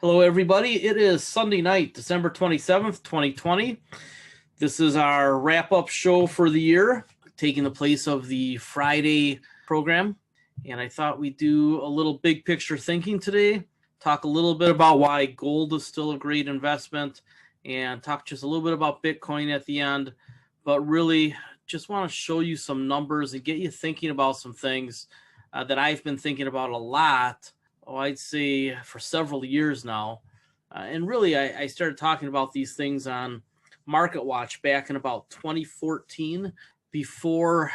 Hello, everybody. It is Sunday night, December 27th, 2020. This is our wrap-up show for the year, taking the place of the Friday program. And I thought we'd do a little big picture thinking today, talk a little bit about why gold is still a great investment, and talk just a little bit about Bitcoin at the end. But really, just want to show you some numbers and get you thinking about some things that I've been thinking about a lot. I'd say for several years now. And really, I started talking about these things on MarketWatch back in about 2014, before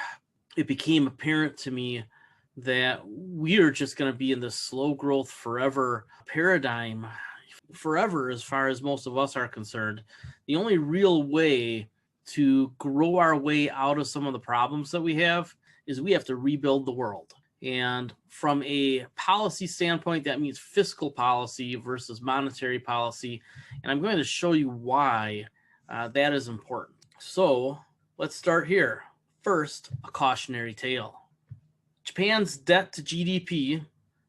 it became apparent to me that we are just going to be in this slow growth forever paradigm, forever as far as most of us are concerned. The only real way to grow our way out of some of the problems that we have is we have to rebuild the world. And from a policy standpoint, that means fiscal policy versus monetary policy. And I'm going to show you why that is important. So let's start here. First, a cautionary tale. Japan's debt to GDP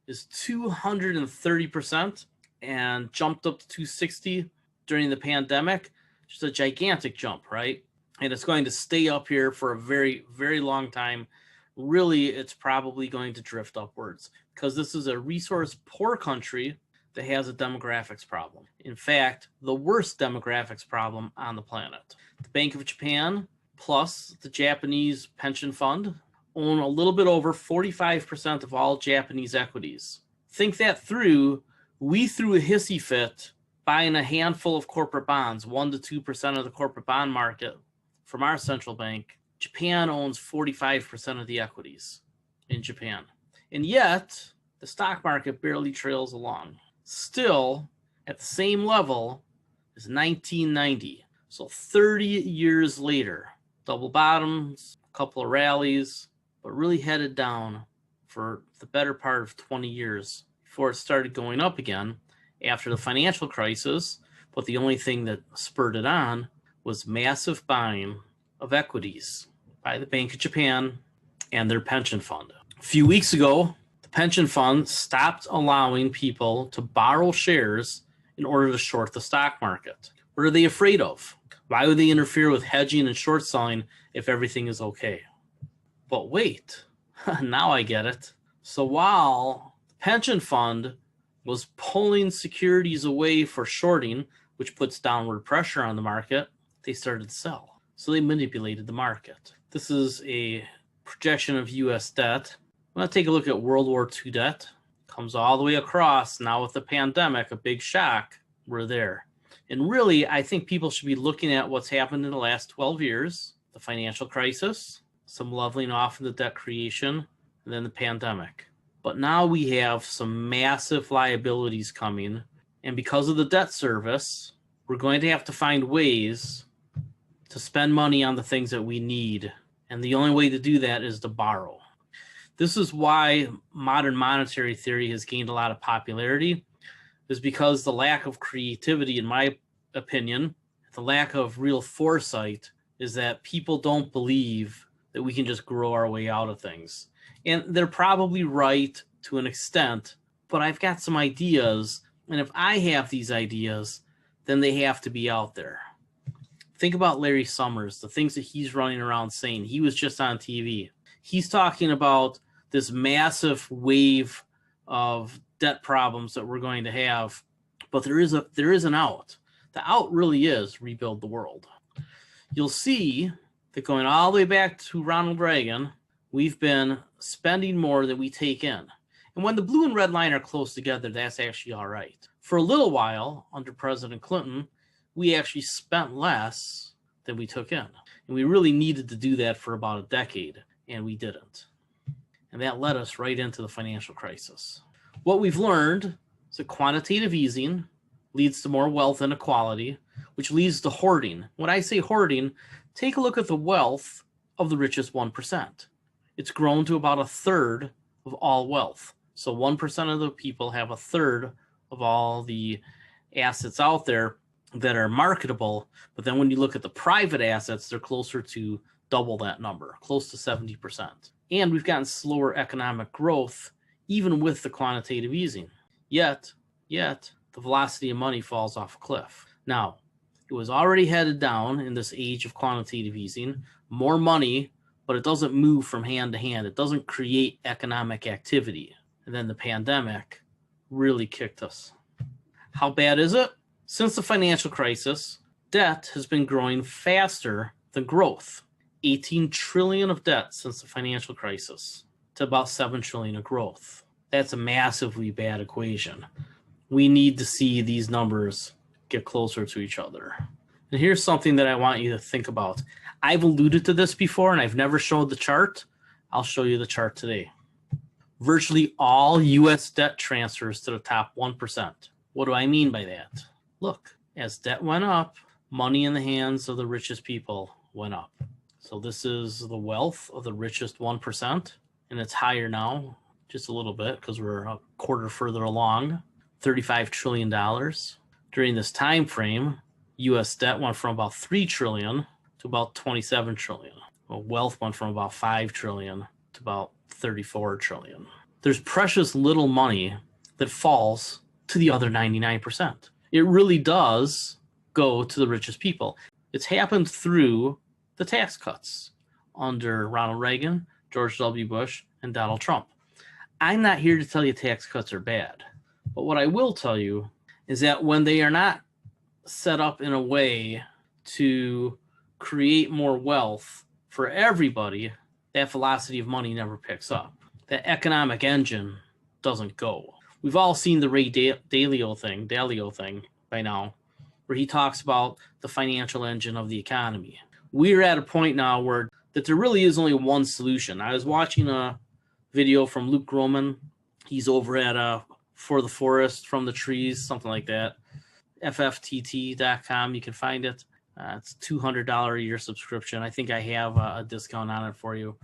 is 230% and jumped up to 260 during the pandemic. Just a gigantic jump, right? And it's going to stay up here for a very, very long time. Really, it's probably going to drift upwards because this is a resource poor country that has a demographics problem. In fact, the worst demographics problem on the planet. The Bank of Japan plus the Japanese pension fund own a little bit over 45% of all Japanese equities. Think that through. We threw a hissy fit buying a handful of corporate bonds, 1% to 2% of the corporate bond market from our central bank. Japan owns 45% of the equities in Japan. And yet, the stock market barely trails along. Still, at the same level as 1990. So 30 years later, double bottoms, a couple of rallies, but really headed down for the better part of 20 years before it started going up again after the financial crisis. But the only thing that spurred it on was massive buying of equities by the Bank of Japan and their pension fund. A few weeks ago, the pension fund stopped allowing people to borrow shares in order to short the stock market. What are they afraid of? Why would they interfere with hedging and short selling if everything is okay? But wait, now I get it. So while the pension fund was pulling securities away for shorting, which puts downward pressure on the market, they started to sell. So they manipulated the market. This is a projection of U.S. debt. I'm going to take a look at World War II debt. Comes all the way across. Now with the pandemic, a big shock, we're there. And really, I think people should be looking at what's happened in the last 12 years. The financial crisis, some leveling off in the debt creation, and then the pandemic. But now we have some massive liabilities coming. And because of the debt service, we're going to have to find ways to spend money on the things that we need. And the only way to do that is to borrow. This is why modern monetary theory has gained a lot of popularity, is because the lack of creativity, in my opinion, the lack of real foresight, is that people don't believe that we can just grow our way out of things. And they're probably right to an extent, but I've got some ideas. And if I have these ideas, then they have to be out there. Think about Larry Summers, the things that he's running around saying. He was just on TV. He's talking about this massive wave of debt problems that we're going to have, but there is an out. The out really is rebuild the world. You'll see that going all the way back to Ronald Reagan, we've been spending more than we take in. And when the blue and red line are close together, that's actually all right. For a little while, under President Clinton, we actually spent less than we took in. And we really needed to do that for about a decade, and we didn't. And that led us right into the financial crisis. What we've learned is that quantitative easing leads to more wealth inequality, which leads to hoarding. When I say hoarding, take a look at the wealth of the richest 1%. It's grown to about a third of all wealth. So 1% of the people have a third of all the assets out there that are marketable, but then when you look at the private assets, they're closer to double that number, close to 70%. And we've gotten slower economic growth, even with the quantitative easing. Yet the velocity of money falls off a cliff. Now, it was already headed down in this age of quantitative easing, more money, but it doesn't move from hand to hand. It doesn't create economic activity. And then the pandemic really kicked us. How bad is it? Since the financial crisis, debt has been growing faster than growth. 18 trillion of debt since the financial crisis to about 7 trillion of growth. That's a massively bad equation. We need to see these numbers get closer to each other. And here's something that I want you to think about. I've alluded to this before and I've never showed the chart. I'll show you the chart today. Virtually all U.S. debt transfers to the top 1%. What do I mean by that? Look, as debt went up, money in the hands of the richest people went up. So this is the wealth of the richest 1%, and it's higher now, just a little bit, because we're a quarter further along, $35 trillion. During this time frame, U.S. debt went from about 3 trillion to about 27 trillion. Well, wealth went from about 5 trillion to about 34 trillion. There's precious little money that falls to the other 99%. It really does go to the richest people. It's happened through the tax cuts under Ronald Reagan, George W. Bush, and Donald Trump. I'm not here to tell you tax cuts are bad, but what I will tell you is that when they are not set up in a way to create more wealth for everybody, that velocity of money never picks up. That economic engine doesn't go. We've all seen the Ray Dalio thing by now, where he talks about the financial engine of the economy. We're at a point now where that there really is only one solution. I was watching a video from Luke Groman. He's over at For the Forest, From the Trees, something like that. FFTT.com. You can find it. It's $200 a year subscription. I think I have a discount on it for you.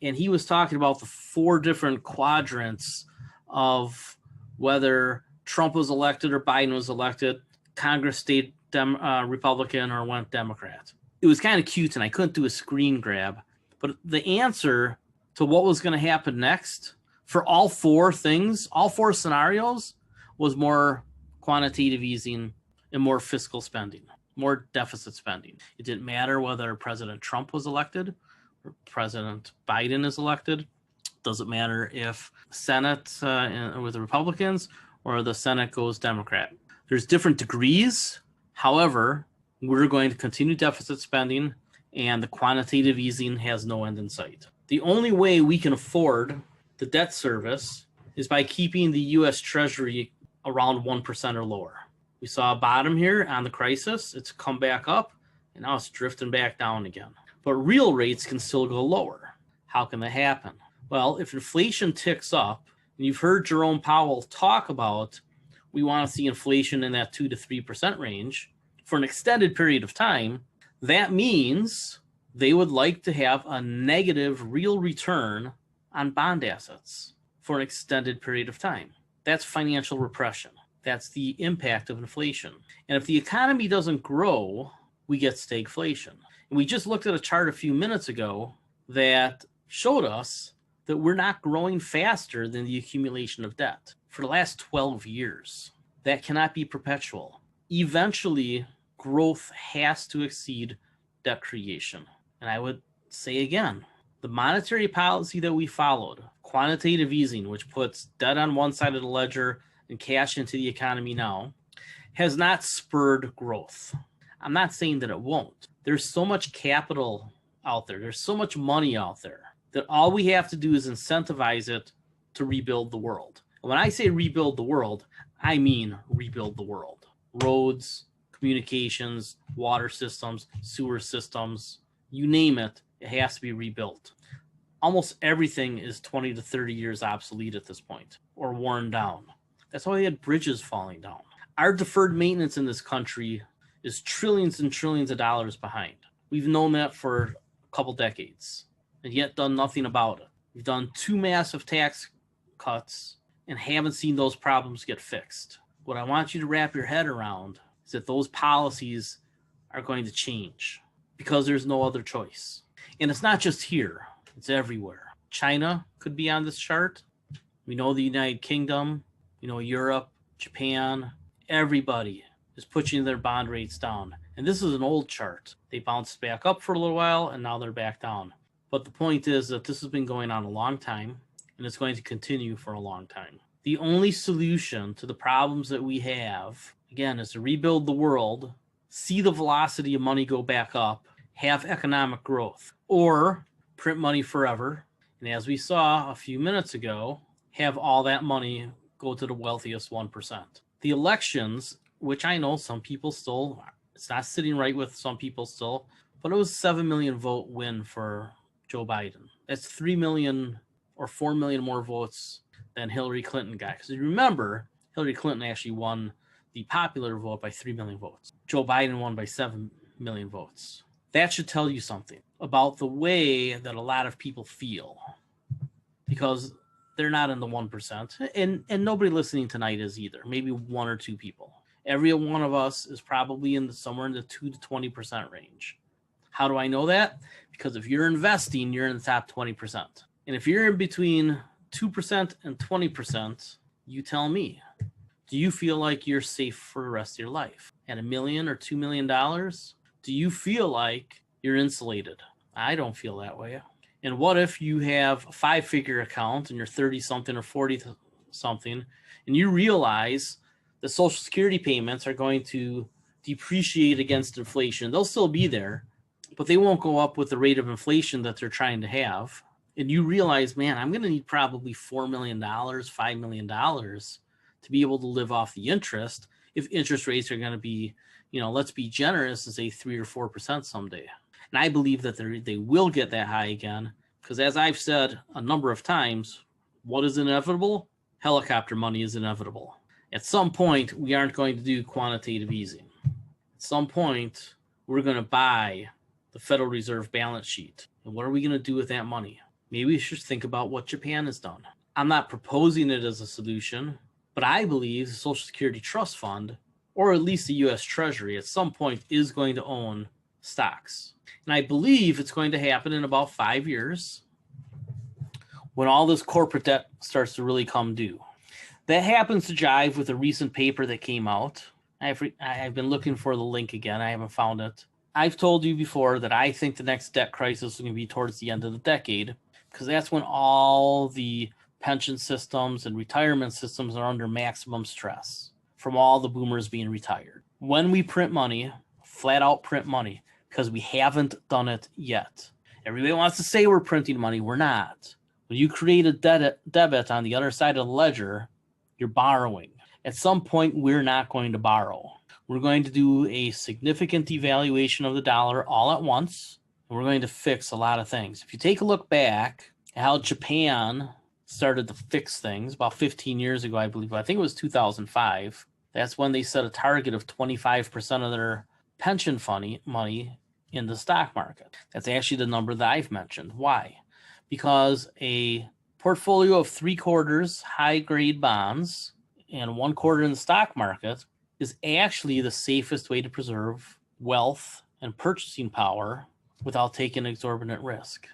And he was talking about the 4 different quadrants of whether Trump was elected or Biden was elected, Congress stayed Republican or went Democrat. It was kind of cute, and I couldn't do a screen grab. But the answer to what was going to happen next for all 4 things, all 4 scenarios, was more quantitative easing and more fiscal spending, more deficit spending. It didn't matter whether President Trump was elected or President Biden is elected. Doesn't matter if Senate with the Republicans or the Senate goes Democrat. There's different degrees. However, we're going to continue deficit spending, and the quantitative easing has no end in sight. The only way we can afford the debt service is by keeping the U.S. Treasury around 1% or lower. We saw a bottom here on the crisis. It's come back up, and now it's drifting back down again. But real rates can still go lower. How can that happen? Well, if inflation ticks up, and you've heard Jerome Powell talk about we want to see inflation in that 2 to 3% range for an extended period of time, that means they would like to have a negative real return on bond assets for an extended period of time. That's financial repression. That's the impact of inflation. And if the economy doesn't grow, we get stagflation. And we just looked at a chart a few minutes ago that showed us that we're not growing faster than the accumulation of debt for the last 12 years. That cannot be perpetual. Eventually, growth has to exceed debt creation. And I would say again, the monetary policy that we followed, quantitative easing, which puts debt on one side of the ledger and cash into the economy now, has not spurred growth. I'm not saying that it won't. There's so much capital out there. There's so much money out there that all we have to do is incentivize it to rebuild the world. And when I say rebuild the world, I mean rebuild the world. Roads, communications, water systems, sewer systems, you name it, it has to be rebuilt. Almost everything is 20 to 30 years obsolete at this point or worn down. That's why we had bridges falling down. Our deferred maintenance in this country is trillions and trillions of dollars behind. We've known that for a couple decades and yet done nothing about it. We've done 2 massive tax cuts and haven't seen those problems get fixed. What I want you to wrap your head around is that those policies are going to change because there's no other choice. And it's not just here, it's everywhere. China could be on this chart. We know the United Kingdom, Europe, Japan, Everybody is pushing their bond rates down. And this is an old chart. They bounced back up for a little while, and now they're back down. But the point is that this has been going on a long time, and it's going to continue for a long time. The only solution to the problems that we have, again, is to rebuild the world, see the velocity of money go back up, have economic growth, or print money forever. And as we saw a few minutes ago, have all that money go to the wealthiest 1%. The elections, which I know some people still, it's not sitting right with some people still, but it was 7 million vote win for Joe Biden. That's 3 million or 4 million more votes than Hillary Clinton got. Because remember, Hillary Clinton actually won the popular vote by 3 million votes. Joe Biden won by 7 million votes. That should tell you something about the way that a lot of people feel, because they're not in the 1%, and nobody listening tonight is either. Maybe one or two people. Every one of us is probably somewhere in the 2 to 20% range. How do I know that? Because if you're investing, you're in the top 20%. And if you're in between 2% and 20%, you tell me, do you feel like you're safe for the rest of your life? At $1 million or $2 million, do you feel like you're insulated? I don't feel that way. And what if you have a 5-figure account and you're 30-something or 40-something, and you realize the Social Security payments are going to depreciate against inflation? They'll still be there, but they won't go up with the rate of inflation that they're trying to have. And you realize, man, I'm going to need probably $4 million, $5 million to be able to live off the interest if interest rates are going to be, let's be generous and say 3 or 4% someday. And I believe that they will get that high again, because as I've said a number of times, what is inevitable? Helicopter money is inevitable. At some point, we aren't going to do quantitative easing. At some point, we're going to buy the Federal Reserve balance sheet. And what are we going to do with that money? Maybe we should think about what Japan has done. I'm not proposing it as a solution, but I believe the Social Security Trust Fund, or at least the U.S. Treasury, at some point is going to own stocks. And I believe it's going to happen in about 5 years when all this corporate debt starts to really come due. That happens to jive with a recent paper that came out. I've been looking for the link again. I haven't found it. I've told you before that I think the next debt crisis is going to be towards the end of the decade, because that's when all the pension systems and retirement systems are under maximum stress from all the boomers being retired. When we print money, flat out print money, because we haven't done it yet. Everybody wants to say we're printing money. We're not. When you create a debit on the other side of the ledger, you're borrowing. At some point, we're not going to borrow. We're going to do a significant devaluation of the dollar all at once, and we're going to fix a lot of things. If you take a look back at how Japan started to fix things about 15 years ago, I believe, I think it was 2005, that's when they set a target of 25% of their pension money in the stock market. That's actually the number that I've mentioned. Why? Because a portfolio of 3/4 high-grade bonds and 1/4 in the stock market is actually the safest way to preserve wealth and purchasing power without taking exorbitant risk.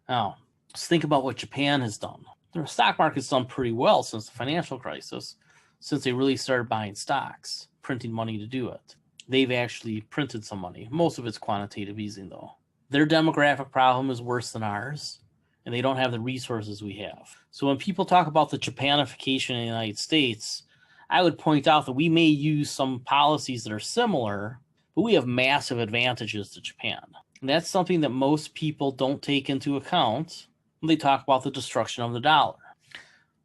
Now, let's think about what Japan has done. Their stock market's done pretty well since the financial crisis, since they really started buying stocks, printing money to do it. They've actually printed some money. Most of it's quantitative easing, though. Their demographic problem is worse than ours, and they don't have the resources we have. So when people talk about the Japanification in the United States, I would point out that we may use some policies that are similar, but we have massive advantages to Japan. And that's something that most people don't take into account when they talk about the destruction of the dollar.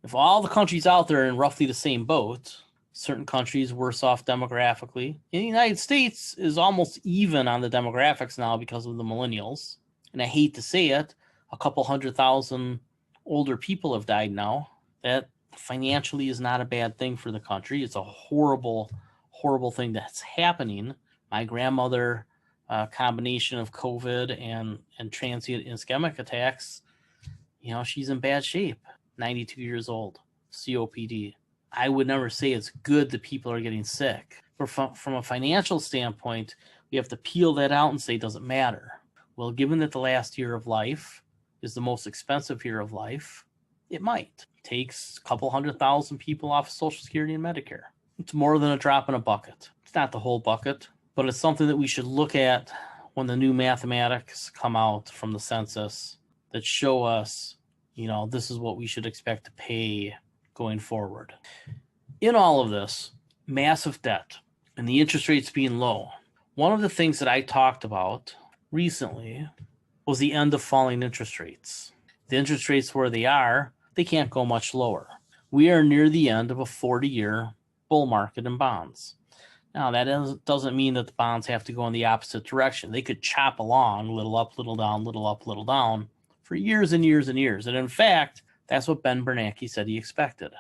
If all the countries out there are in roughly the same boat, certain countries worse off demographically. And the United States is almost even on the demographics now because of the millennials. And I hate to say it, a couple 100,000 older people have died now. That financially is not a bad thing for the country. It's a horrible, horrible thing that's happening. My grandmother, combination of COVID and transient ischemic attacks, she's in bad shape, 92 years old, COPD. I would never say it's good that people are getting sick. But from a financial standpoint, we have to peel that out and say it doesn't matter. Well, given that the last year of life is the most expensive year of life, it might. It takes a couple 100,000 people off of Social Security and Medicare. It's more than a drop in a bucket. It's not the whole bucket, but it's something that we should look at when the new mathematics come out from the census that show us, this is what we should expect to pay going forward. In all of this, massive debt and the interest rates being low, one of the things that I talked about recently was the end of falling interest rates. The interest rates where they are, they can't go much lower. We are near the end of a 40-year bull market in bonds. Now, that doesn't mean that the bonds have to go in the opposite direction. They could chop along, little up, little down, little up, little down, for years and years and years. And in fact, that's what Ben Bernanke said he expected.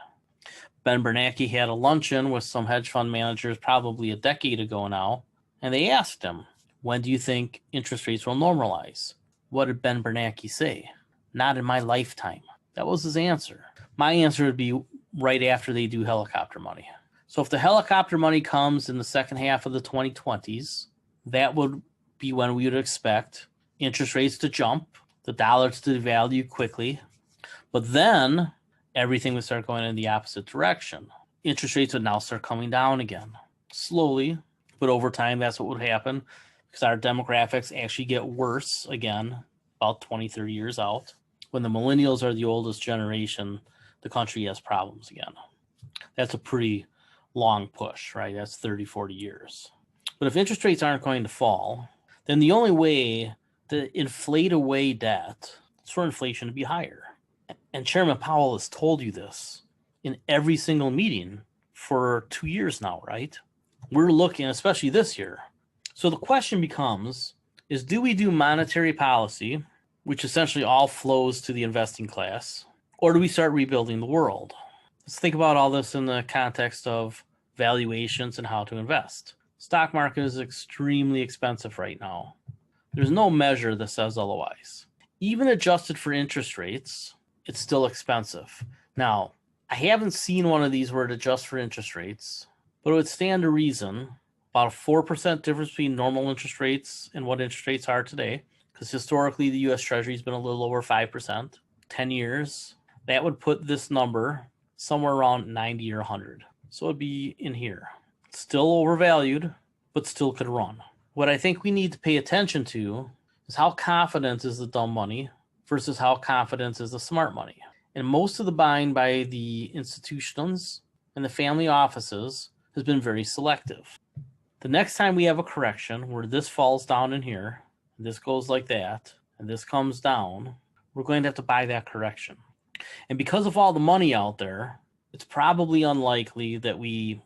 Ben Bernanke had a luncheon with some hedge fund managers probably a decade ago now, and they asked him, when do you think interest rates will normalize? What did Ben Bernanke say? Not in my lifetime. That was his answer. My answer would be right after they do helicopter money. So if the helicopter money comes in the second half of the 2020s, that would be when we would expect interest rates to jump, the dollar to devalue quickly, but then everything would start going in the opposite direction. Interest rates would now start coming down again, slowly, but over time that's what would happen because our demographics actually get worse again about 20, 30 years out. When the millennials are the oldest generation, the country has problems again. That's a pretty long push, right? That's 30, 40 years. But if interest rates aren't going to fall, then the only way to inflate away debt is for inflation to be higher. And Chairman Powell has told you this in every single meeting for 2 years now, right? We're looking, especially this year. So the question becomes, is do we do monetary policy, which essentially all flows to the investing class, or do we start rebuilding the world? Let's think about all this in the context of valuations and how to invest. Stock market is extremely expensive right now. There's no measure that says otherwise. Even adjusted for interest rates, it's still expensive. Now, I haven't seen one of these where it adjusts for interest rates, but it would stand to reason about a 4% difference between normal interest rates and what interest rates are today, because historically the U.S. Treasury has been a little over 5%, 10 years. That would put this number somewhere around 90 or 100. So it'd be in here. Still overvalued, but still could run. What I think we need to pay attention to is how confident is the dumb money versus how confident is the smart money. And most of the buying by the institutions and the family offices has been very selective. The next time we have a correction where this falls down in here, and this goes like that, and this comes down, we're going to have to buy that correction. And because of all the money out there, it's probably unlikely that we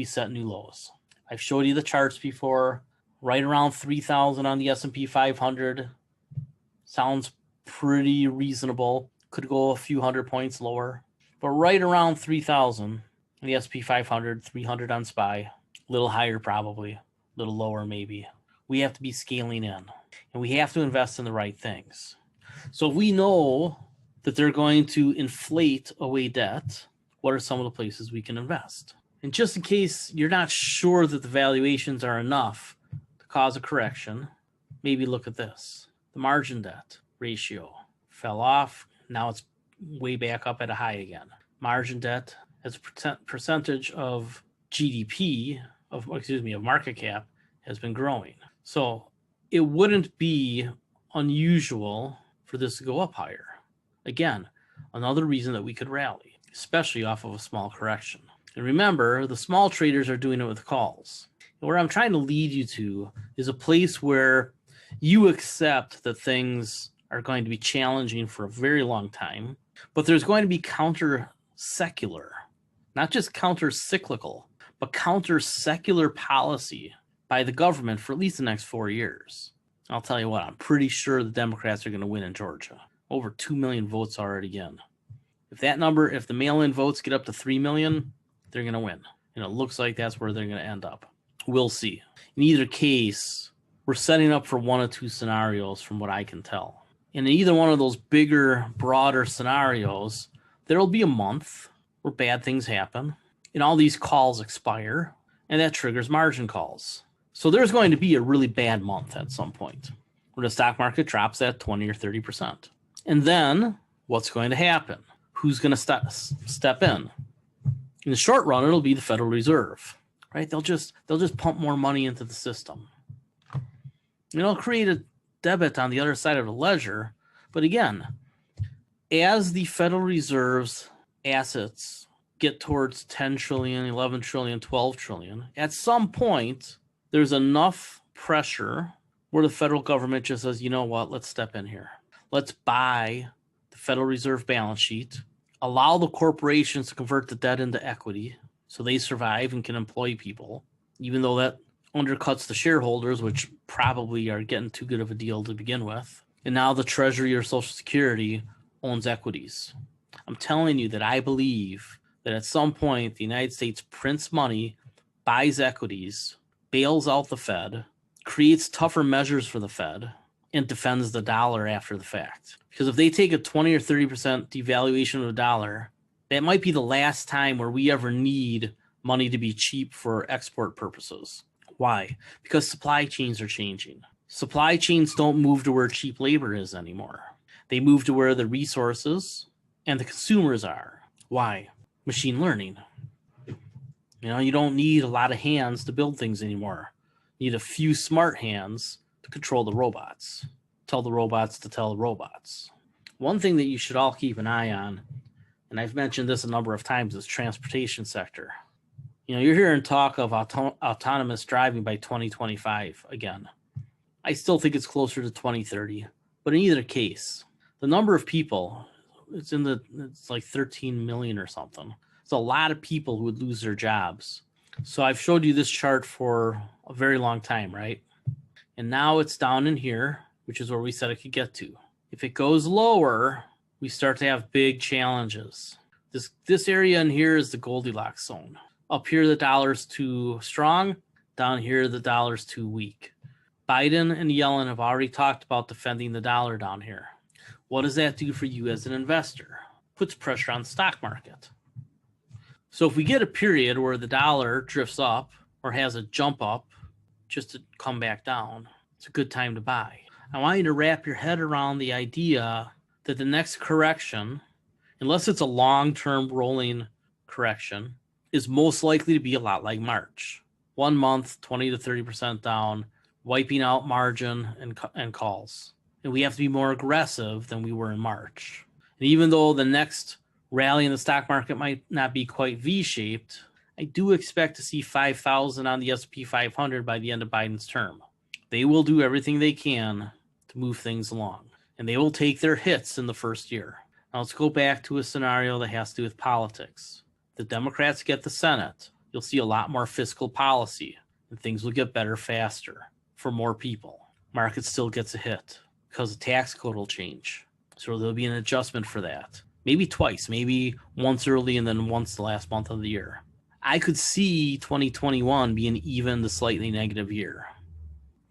set new lows. I've showed you the charts before. Right around 3,000 on the S&P 500 sounds pretty reasonable. Could go a few hundred points lower. But right around 3,000 on the S&P 500, 300 on SPY, a little higher probably, a little lower maybe. We have to be scaling in. And we have to invest in the right things. So if we know that they're going to inflate away debt, what are some of the places we can invest? And just in case you're not sure that the valuations are enough to cause a correction, maybe look at this. The margin debt ratio fell off. Now it's way back up at a high again. Margin debt as a percentage of GDP, of market cap, has been growing. So it wouldn't be unusual for this to go up higher. Again, another reason that we could rally, especially off of a small correction. And remember, the small traders are doing it with calls. And where I'm trying to lead you to is a place where you accept that things are going to be challenging for a very long time, but there's going to be counter-secular, not just counter-cyclical, but counter-secular policy by the government for at least the next 4 years. I'll tell you what, I'm pretty sure the Democrats are going to win in Georgia. Over 2 million votes already in. If the mail-in votes get up to 3 million, they're going to win. And it looks like that's where they're going to end up. We'll see. In either case, we're setting up for one of two scenarios from what I can tell. And in either one of those bigger, broader scenarios, there'll be a month where bad things happen and all these calls expire, and that triggers margin calls. So there's going to be a really bad month at some point where the stock market drops that 20 or 30%. And then what's going to happen? Who's going to step in? In the short run, it'll be the Federal Reserve, right? They'll just pump more money into the system. It'll create a debit on the other side of the ledger. But again, as the Federal Reserve's assets get towards 10 trillion, 11 trillion, 12 trillion, at some point, there's enough pressure where the federal government just says, you know what, let's step in here. Let's buy the Federal Reserve balance sheet, allow the corporations to convert the debt into equity so they survive and can employ people, even though that undercuts the shareholders, which probably are getting too good of a deal to begin with. And now the Treasury or Social Security owns equities. I'm telling you that I believe that at some point the United States prints money, buys equities, bails out the Fed, creates tougher measures for the Fed, and defends the dollar after the fact. Because if they take a 20 or 30% devaluation of the dollar, that might be the last time where we ever need money to be cheap for export purposes. Why? Because supply chains are changing. Supply chains don't move to where cheap labor is anymore. They move to where the resources and the consumers are. Why? Machine learning. You don't need a lot of hands to build things anymore. You need a few smart hands to control the robots. Tell the robots to tell the robots. One thing that you should all keep an eye on, and I've mentioned this a number of times, is transportation sector. You're hearing talk of autonomous driving by 2025 again. I still think it's closer to 2030, but in either case, the number of people, it's like 13 million or something. It's a lot of people who would lose their jobs. So I've showed you this chart for a very long time, right? And now it's down in here, which is where we said it could get to. If it goes lower, we start to have big challenges. This area in here is the Goldilocks zone. Up here, the dollar's too strong. Down here, the dollar's too weak. Biden and Yellen have already talked about defending the dollar down here. What does that do for you as an investor? Puts pressure on the stock market. So if we get a period where the dollar drifts up or has a jump up just to come back down, it's a good time to buy. I want you to wrap your head around the idea that the next correction, unless it's a long-term rolling correction, is most likely to be a lot like March. 1 month, 20 to 30% down, wiping out margin and calls. And we have to be more aggressive than we were in March. And even though the next rally in the stock market might not be quite V-shaped, I do expect to see 5,000 on the S&P 500 by the end of Biden's term. They will do everything they can to move things along, and they will take their hits in the first year. Now let's go back to a scenario that has to do with politics. The Democrats get the Senate. You'll see a lot more fiscal policy, and things will get better faster for more people. Market still gets a hit because the tax code will change. So there'll be an adjustment for that. Maybe twice, maybe once early and then once the last month of the year. I could see 2021 being even to slightly negative year.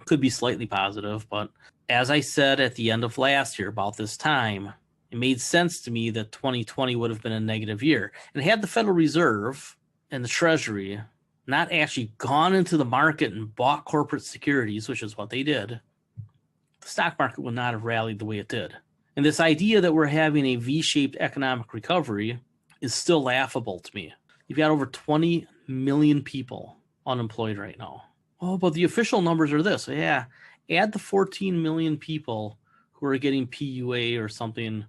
Could be slightly positive, but as I said at the end of last year about this time, it made sense to me that 2020 would have been a negative year. And had the Federal Reserve and the Treasury not actually gone into the market and bought corporate securities, which is what they did, the stock market would not have rallied the way it did. And this idea that we're having a V-shaped economic recovery is still laughable to me. You've got over 20 million people unemployed right now. Oh, but the official numbers are this. Yeah, add the 14 million people who are getting PUA or something,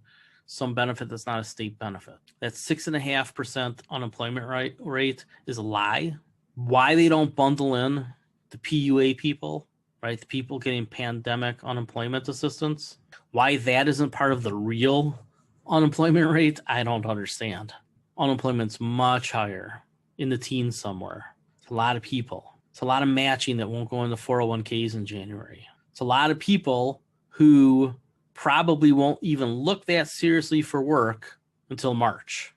some benefit that's not a state benefit. That 6.5% unemployment rate is a lie. Why they don't bundle in the PUA people, right? The people getting pandemic unemployment assistance. Why that isn't part of the real unemployment rate, I don't understand. Unemployment's much higher, in the teens somewhere. It's a lot of people. It's a lot of matching that won't go into 401ks in January. It's a lot of people who probably won't even look that seriously for work until March.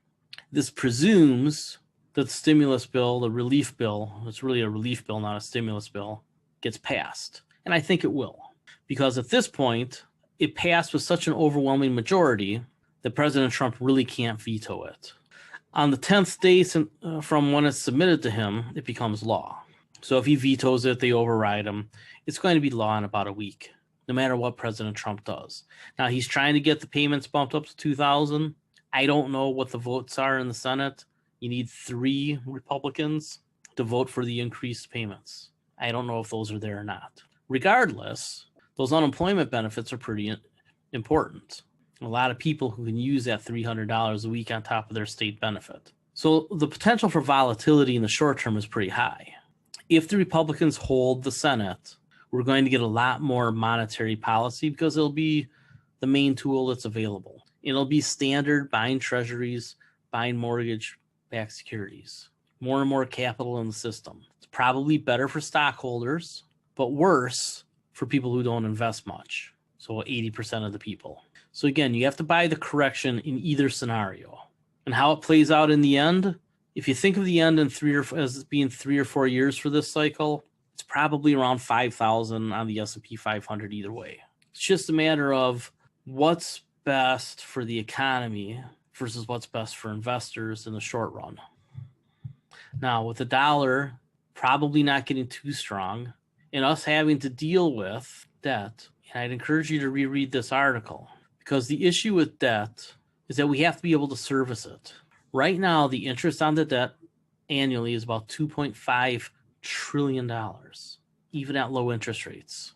This presumes that the stimulus bill, the relief bill, it's really a relief bill, not a stimulus bill, gets passed. And I think it will. Because at this point, it passed with such an overwhelming majority that President Trump really can't veto it. On the 10th day from when it's submitted to him, it becomes law. So if he vetoes it, they override him. It's going to be law in about a week, no matter what President Trump does. Now, he's trying to get the payments bumped up to $2,000. I don't know what the votes are in the Senate. you need 3 Republicans to vote for the increased payments. I don't know if those are there or not. Regardless, those unemployment benefits are pretty important. A lot of people who can use that $300 a week on top of their state benefit. So the potential for volatility in the short term is pretty high. If the Republicans hold the Senate, we're going to get a lot more monetary policy because it'll be the main tool that's available. It'll be standard buying treasuries, buying mortgage-backed securities. More and more capital in the system. It's probably better for stockholders, but worse for people who don't invest much. So 80% of the people. So again, you have to buy the correction in either scenario. And how it plays out in the end, if you think of the end in as being 3 or 4 years for this cycle, it's probably around 5,000 on the S&P 500 either way. It's just a matter of what's best for the economy versus what's best for investors in the short run. Now, with the dollar probably not getting too strong and us having to deal with debt, and I'd encourage you to reread this article because the issue with debt is that we have to be able to service it. Right now, the interest on the debt annually is about $2.5 trillion, even at low interest rates.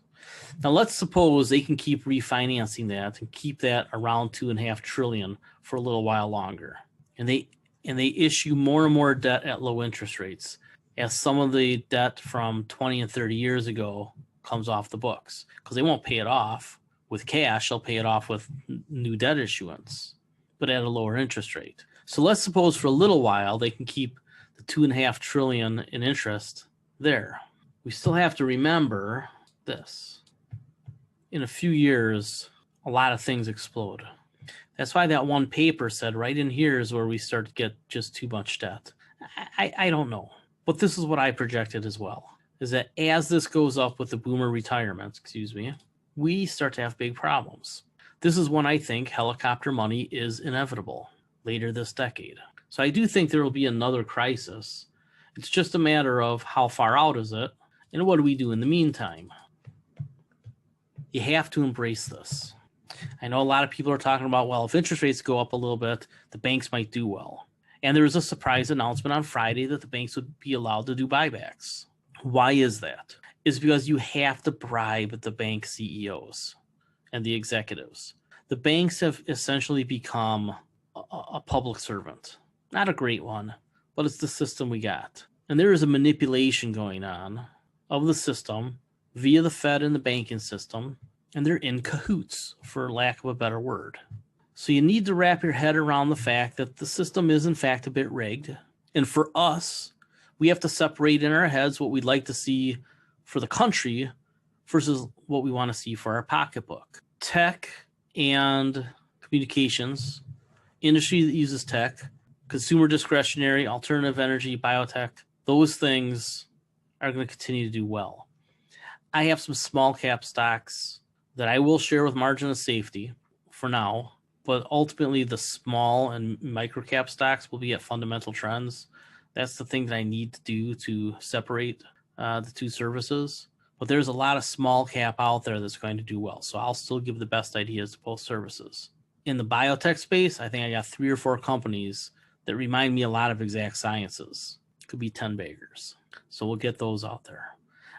Now, let's suppose they can keep refinancing that and keep that around $2.5 trillion for a little while longer. And they issue more and more debt at low interest rates as some of the debt from 20 and 30 years ago comes off the books because they won't pay it off with cash. They'll pay it off with new debt issuance, but at a lower interest rate. So let's suppose for a little while they can keep the $2.5 trillion in interest there. We still have to remember this. In a few years, a lot of things explode. That's why that one paper said right in here is where we start to get just too much debt. I don't know. But this is what I projected as well, is that as this goes up with the boomer retirements, we start to have big problems. This is when I think helicopter money is inevitable later this decade. So I do think there will be another crisis. It's just a matter of how far out is it and what do we do in the meantime. You have to embrace this. I know a lot of people are talking about, well, if interest rates go up a little bit, the banks might do well. And there was a surprise announcement on Friday that the banks would be allowed to do buybacks. Why is that? It's because you have to bribe the bank CEOs and the executives. The banks have essentially become a public servant. Not a great one, but it's the system we got. And there is a manipulation going on of the system via the Fed and the banking system, and they're in cahoots, for lack of a better word. So you need to wrap your head around the fact that the system is in fact a bit rigged. And for us, we have to separate in our heads what we'd like to see for the country versus what we want to see for our pocketbook. Tech and communications, industry that uses tech, consumer discretionary, alternative energy, biotech, those things are going to continue to do well. I have some small cap stocks that I will share with margin of safety for now, but ultimately the small and micro cap stocks will be at fundamental trends. That's the thing that I need to do to separate the two services. But there's a lot of small cap out there that's going to do well. So I'll still give the best ideas to both services. In the biotech space, I think I got 3 or 4 companies that remind me a lot of Exact Sciences. Could be 10 baggers. So we'll get those out there.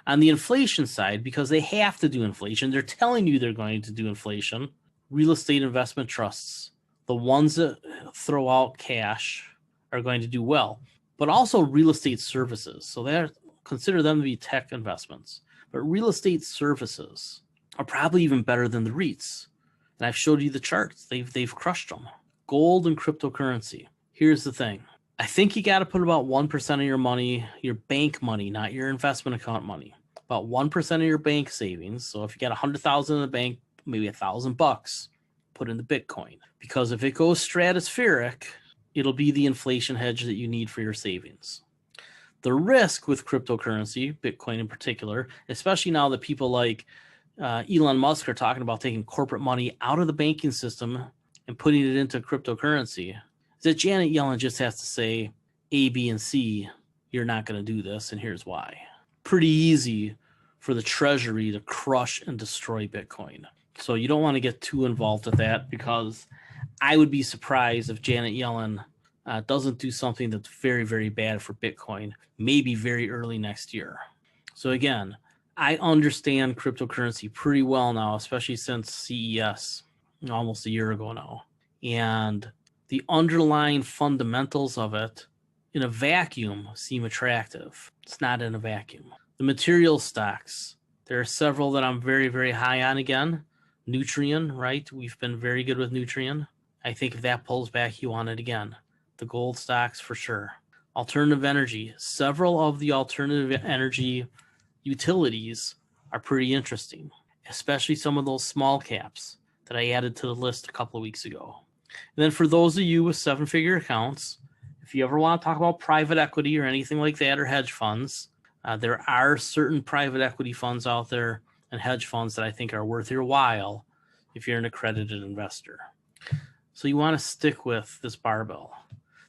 On the inflation side, because they have to do inflation, they're telling you they're going to do inflation, real estate investment trusts, the ones that throw out cash are going to do well, but also real estate services. So consider them to be tech investments. But real estate services are probably even better than the REITs. And I've showed you the charts. They've crushed them. Gold and cryptocurrency. Here's the thing. I think you got to put about 1% of your money, your bank money, not your investment account money, about 1% of your bank savings. So if you got $100,000 in the bank, maybe $1,000, put into Bitcoin. Because if it goes stratospheric, it'll be the inflation hedge that you need for your savings. The risk with cryptocurrency, Bitcoin in particular, especially now that people like Elon Musk are talking about taking corporate money out of the banking system and putting it into cryptocurrency, is that Janet Yellen just has to say A, B, and C, you're not going to do this, and here's why. Pretty easy for the Treasury to crush and destroy Bitcoin. So you don't want to get too involved with that, because I would be surprised if Janet Yellen doesn't do something that's very, very bad for Bitcoin, maybe very early next year. So again, I understand cryptocurrency pretty well now, especially since CES almost a year ago now. And the underlying fundamentals of it in a vacuum seem attractive. It's not in a vacuum. The material stocks, there are several that I'm very, very high on again. Nutrien, right? We've been very good with Nutrien. I think if that pulls back, you want it again. The gold stocks for sure. Alternative energy. Several of the alternative energy utilities are pretty interesting, especially some of those small caps that I added to the list a couple of weeks ago. And then for those of you with seven-figure accounts, if you ever want to talk about private equity or anything like that or hedge funds, there are certain private equity funds out there and hedge funds that I think are worth your while if you're an accredited investor. So you want to stick with this barbell.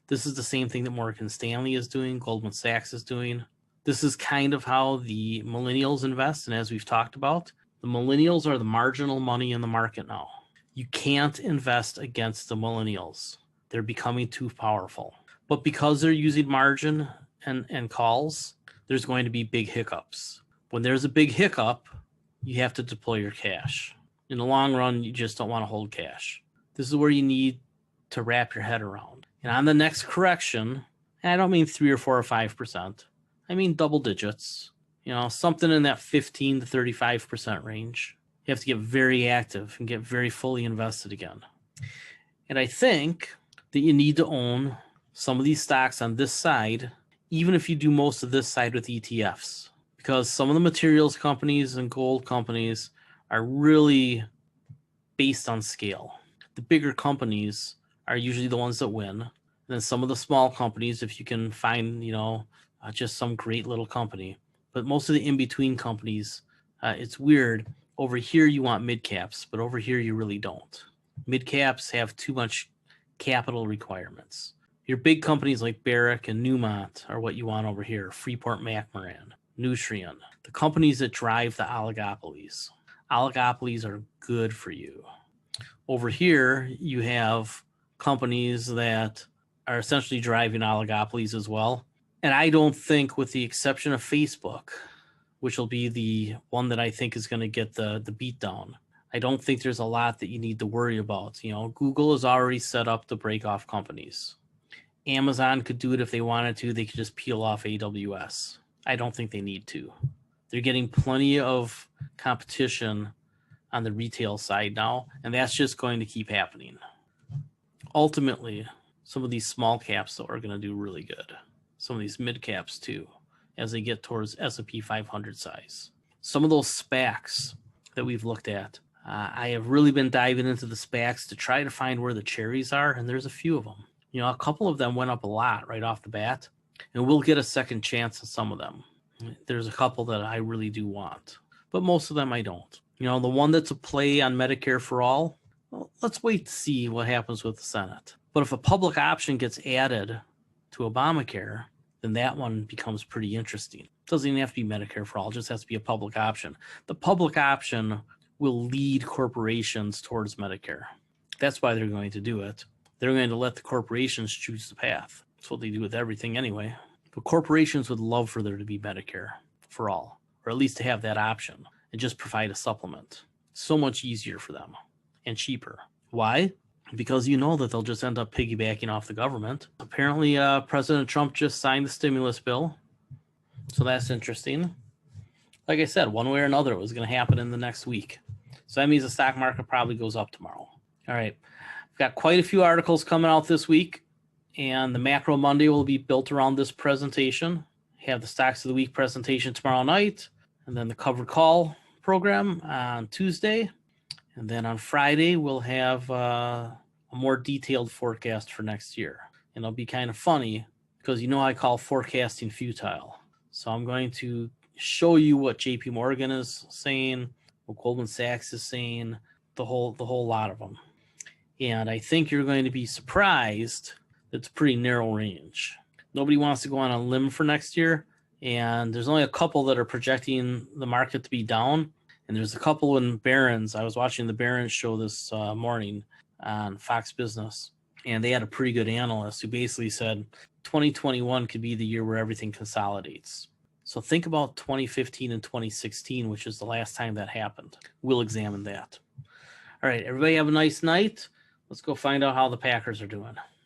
This is the same thing that Morgan Stanley is doing, Goldman Sachs is doing. This is kind of how the millennials invest. And as we've talked about, the millennials are the marginal money in the market now. You can't invest against the millennials. They're becoming too powerful. But because they're using margin and calls, there's going to be big hiccups. When there's a big hiccup, you have to deploy your cash. In the long run, you just don't want to hold cash. This is where you need to wrap your head around. And on the next correction, and I don't mean 3 or 4 or 5%, I mean double digits, something in that 15 to 35% range. You have to get very active and get very fully invested again. And I think that you need to own some of these stocks on this side, even if you do most of this side with ETFs, because some of the materials companies and gold companies are really based on scale. The bigger companies are usually the ones that win. And then some of the small companies, if you can find, just some great little company. But most of the in-between companies, it's weird. Over here, you want mid-caps, but over here, you really don't. Mid-caps have too much capital requirements. Your big companies like Barrick and Newmont are what you want over here. Freeport-McMoRan, Nutrien, the companies that drive the oligopolies. Oligopolies are good for you. Over here, you have companies that are essentially driving oligopolies as well. And I don't think, with the exception of Facebook, which will be the one that I think is going to get the beat down, I don't think there's a lot that you need to worry about. Google is already set up to break off companies. Amazon could do it if they wanted to. They could just peel off AWS. I don't think they need to. They're getting plenty of competition on the retail side now, and that's just going to keep happening. Ultimately, some of these small caps though are going to do really good. Some of these mid caps too, as they get towards S&P 500 size. Some of those SPACs that we've looked at, I have really been diving into the SPACs to try to find where the cherries are, and there's a few of them. A couple of them went up a lot right off the bat, and we'll get a second chance on some of them. There's a couple that I really do want, but most of them I don't. The one that's a play on Medicare for all, well, let's wait to see what happens with the Senate. But if a public option gets added to Obamacare, then that one becomes pretty interesting. It doesn't even have to be Medicare for all, it just has to be a public option. The public option will lead corporations towards Medicare. That's why they're going to do it. They're going to let the corporations choose the path. That's what they do with everything anyway. But corporations would love for there to be Medicare for all, or at least to have that option and just provide a supplement. So much easier for them and cheaper. Why? Because that they'll just end up piggybacking off the government. Apparently, President Trump just signed the stimulus bill. So that's interesting. Like I said, one way or another, it was going to happen in the next week. So that means the stock market probably goes up tomorrow. All right. I've got quite a few articles coming out this week, and the Macro Monday will be built around this presentation. Have the Stocks of the Week presentation tomorrow night, and then the covered call program on Tuesday. And then on Friday, we'll have a more detailed forecast for next year. And it'll be kind of funny because I call forecasting futile. So I'm going to show you what JP Morgan is saying, what Goldman Sachs is saying, the whole lot of them. And I think you're going to be surprised that it's a pretty narrow range. Nobody wants to go on a limb for next year. And there's only a couple that are projecting the market to be down. And there's a couple in Barron's. I was watching the Barron's show this morning on Fox Business. And they had a pretty good analyst who basically said 2021 could be the year where everything consolidates. So think about 2015 and 2016, which is the last time that happened. We'll examine that. All right, everybody have a nice night. Let's go find out how the Packers are doing.